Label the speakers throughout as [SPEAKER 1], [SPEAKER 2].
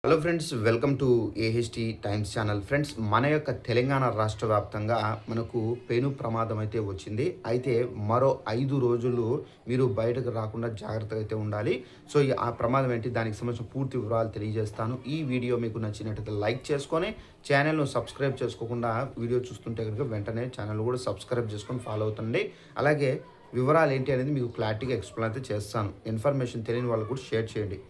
[SPEAKER 1] Hello friends, welcome to AHT times channel. Friends, మన యొక్క తెలంగాణ రాష్ట్ర వ్యాప్తంగా మనకు పెను ప్రమాదం అయితే వచ్చింది. అయితే మరో 5 రోజులు మీరు బయటకు రాకుండా జాగ్రత్తగా అయితే ఉండాలి. సో ఆ ప్రమాదం ఏంటి, దానికి సంబంధించిన పూర్తి వివరాలు తెలియజేస్తాను. ఈ వీడియో మీకు నచ్చినట్లయితే లైక్ చేసుకొని ఛానల్ను సబ్స్క్రైబ్ చేసుకోకుండా వీడియో చూస్తుంటే కనుక వెంటనే ఛానల్ కూడా సబ్స్క్రైబ్ చేసుకొని ఫాలో అవుతుండండి. అలాగే వివరాలు ఏంటి అనేది మీకు క్లారిటీగా ఎక్స్ప్లెయిన్ అయితే చేస్తాను. ఇన్ఫర్మేషన్ తెలియని వాళ్ళు కూడా షేర్ చేయండి.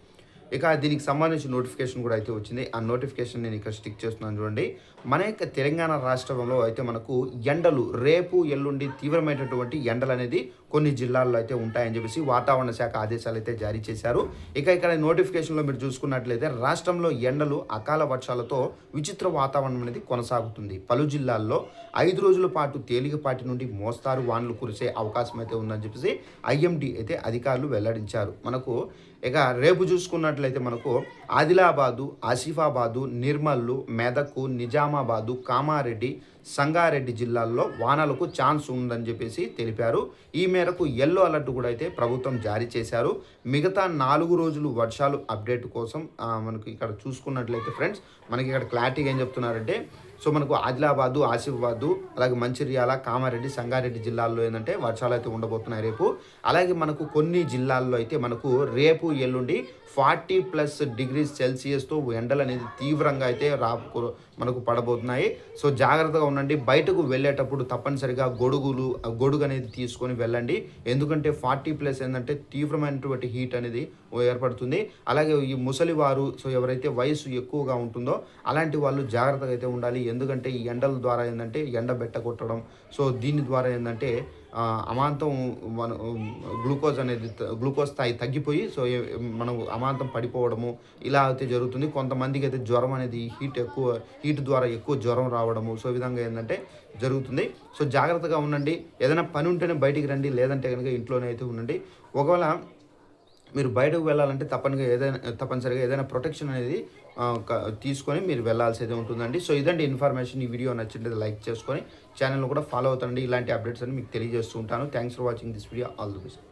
[SPEAKER 1] ఇక దీనికి సంబంధించిన నోటిఫికేషన్ కూడా అయితే వచ్చింది. ఆ నోటిఫికేషన్ నేను ఇక్కడ స్టిక్ చేస్తున్నాను చూడండి. మన యొక్క తెలంగాణ రాష్ట్రంలో అయితే మనకు ఎండలు రేపు ఎల్లుండి తీవ్రమైనటువంటి ఎండలు అనేది కొన్ని జిల్లాల్లో అయితే ఉంటాయని చెప్పేసి వాతావరణ శాఖ ఆదేశాలు అయితే జారీ చేశారు. ఇక ఇక్కడ నోటిఫికేషన్లో మీరు చూసుకున్నట్లయితే రాష్ట్రంలో ఎండలు అకాల వర్షాలతో విచిత్ర వాతావరణం అనేది కొనసాగుతుంది. పలు జిల్లాల్లో 5 రోజుల పాటు తేలికపాటి నుండి మోస్తారు వానలు కురిసే అవకాశం అయితే ఉందని చెప్పేసి ఐఎండీ అయితే అధికారులు వెల్లడించారు. మనకు ఇక రేపు చూసుకున్నట్లయితే మనకు ఆదిలాబాదు, ఆసిఫాబాదు, నిర్మల్లు, మెదక్, నిజామాబాదు, కామారెడ్డి, సంగారెడ్డి జిల్లాల్లో వానలకు ఛాన్స్ ఉందని చెప్పేసి తెలిపారు. ఈ మేరకు ఎల్లో అలర్ట్ కూడా అయితే ప్రభుత్వం జారీ చేశారు. మిగతా 4 రోజులు వర్షాలు అప్డేట్ కోసం మనకు ఇక్కడ చూసుకున్నట్లయితే ఫ్రెండ్స్, మనకి ఇక్కడ క్లారిటీగా ఏం చెప్తున్నారంటే, సో మనకు ఆదిలాబాదు, ఆసిఫాబాదు, అలాగే మంచిర్యాల, కామారెడ్డి, సంగారెడ్డి జిల్లాల్లో ఏంటంటే వర్షాలు అయితే ఉండబోతున్నాయి రేపు. అలాగే మనకు కొన్ని జిల్లాల్లో అయితే మనకు రేపు ఎల్లుండి 40+ డిగ్రీ సెల్సియస్తో ఎండలు అనేది తీవ్రంగా అయితే మనకు పడబోతున్నాయి. సో జాగ్రత్తగా ఉండండి. బయటకు వెళ్ళేటప్పుడు తప్పనిసరిగా గొడుగు అనేది తీసుకొని వెళ్ళండి. ఎందుకంటే 40+ ఏంటంటే తీవ్రమైనటువంటి హీట్ అనేది ఏర్పడుతుంది. అలాగే ఈ ముసలివారు, సో ఎవరైతే వయసు ఎక్కువగా ఉంటుందో అలాంటి వాళ్ళు జాగ్రత్తగా అయితే ఉండాలి. ఎందుకంటే ఈ ఎండల ద్వారా ఏంటంటే ఎండబెట్ట కొట్టడం, సో దీని ద్వారా ఏంటంటే అమాంతం మన గ్లూకోజ్ స్థాయి తగ్గిపోయి సో మనం అమాంతం పడిపోవడము ఇలా అయితే జరుగుతుంది. కొంతమందికి అయితే జ్వరం అనేది హీట్ ద్వారా ఎక్కువ జ్వరం రావడము, సో ఈ విధంగా ఏంటంటే జరుగుతుంది. సో జాగ్రత్తగా ఉండండి. ఏదైనా పని ఉంటేనే బయటికి రండి, లేదంటే కనుక ఇంట్లోనే అయితే ఉండండి. ఒకవేళ మీరు బయటకు వెళ్ళాలంటే తప్పనిసరిగా ఏదైనా ప్రొటెక్షన్ అనేది తీసుకొని మీరు వెళ్ళాల్సి అయితే ఉంటుందండి. సో ఇదండి ఇన్ఫర్మేషన్. ఈ వీడియో నచ్చినట్లయితే లైక్ చేసుకొని ఛానల్ను కూడా ఫాలో అవుతానండి. ఇలాంటి అప్డేట్స్ అని మీకు తెలియజేస్తూ ఉంటాను. Thanks for watching this video. All the best.